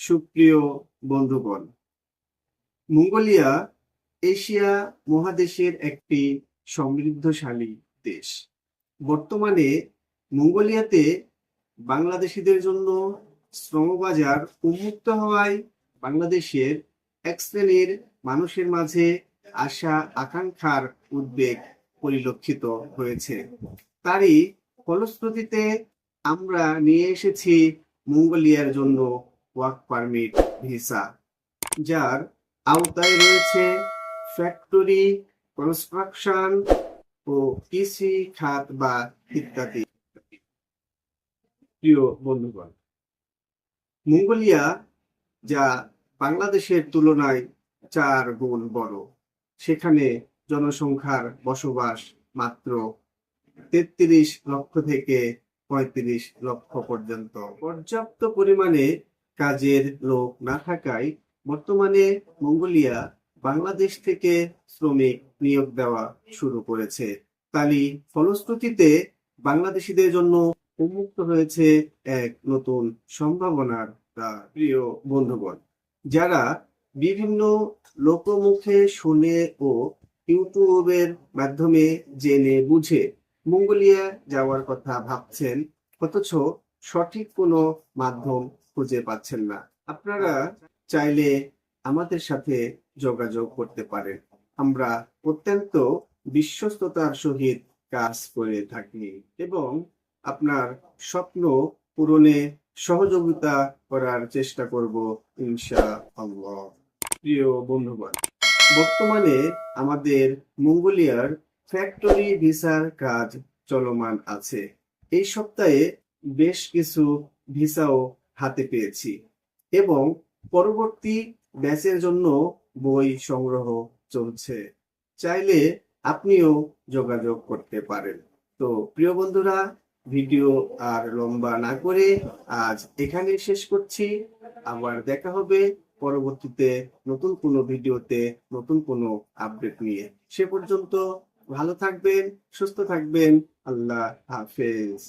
সুপ্রিয় বন্ধুগণ, Mongolia Asia মহাদেশের একটি সমৃদ্ধশালী দেশ। বর্তমানে মঙ্গোলিয়াতে বাংলাদেশিদের জন্য শ্রমবাজার উন্মুক্ত হওয়ায় বাংলাদেশের এক শ্রেণীর মানুষের মাঝে আশা আকাঙ্ক্ষার উদ্বেগ পরিলক্ষিত হয়েছে। তারই ফলশ্রুতিতে আমরা নিয়ে এসেছি মঙ্গোলিয়ার জন্য ওয়ার্ক পারমিট ভিসা, যার আওতায় রয়েছে ফ্যাক্টরি, কনস্ট্রাকশন ও কৃষি খাত বা ইত্যাদি। প্রিয় বন্ধুগণ, মঙ্গোলিয়া যা বাংলাদেশের তুলনায় 4 গুণ বড়, সেখানে জনসংখ্যার বসবাস মাত্র 33 লক্ষ থেকে 35 লক্ষ পর্যন্ত। পর্যাপ্ত পরিমাণে কাজের লোক না থাকায় বর্তমানে মঙ্গোলিয়া বাংলাদেশ থেকে শ্রমিক নিয়োগ দেওয়া শুরু করেছে। তারই ফলশ্রুতিতে বাংলাদেশিদের জন্য উন্মুক্ত হয়েছে এক নতুন সম্ভাবনার দ্বার। প্রিয় বন্ধুগণ, যারা বিভিন্ন লোকমুখে শুনে ও ইউটিউবের মাধ্যমে জেনে বুঝে মঙ্গোলিয়া যাওয়ার কথা ভাবছেন, অথচ সঠিক কোনো মাধ্যম খুঁজে পাচ্ছেন না, আপনারা চাইলে আমাদের সাথে যোগাযোগ করতে পারেন। আমরা অত্যন্ত বিশ্বস্ততার সহিত কাজ করে থাকি এবং আপনার স্বপ্ন পূরণে সহযোগিতা করার চেষ্টা করব ইনশাআল্লাহ। প্রিয় বন্ধুগণ, বর্তমানে আমাদের মঙ্গোলিয়ার ফ্যাক্টরি ভিসার কাজ চলমান আছে। এই সপ্তাহে বেশ কিছু ভিসাও হাতে পেয়েছি এবং পরবর্তী ব্যাচের জন্য বই সংগ্রহ চলছে। চাইলে আপনিও যোগাযোগ করতে পারেন। তো প্রিয় বন্ধুরা, ভিডিও আর লম্বা না করে আজ এখানে শেষ করছি। আবার দেখা হবে পরবর্তীতে নতুন কোনো ভিডিওতে, নতুন কোনো আপডেট নিয়ে। সে পর্যন্ত ভালো থাকবেন, সুস্থ থাকবেন। আল্লাহ হাফেজ।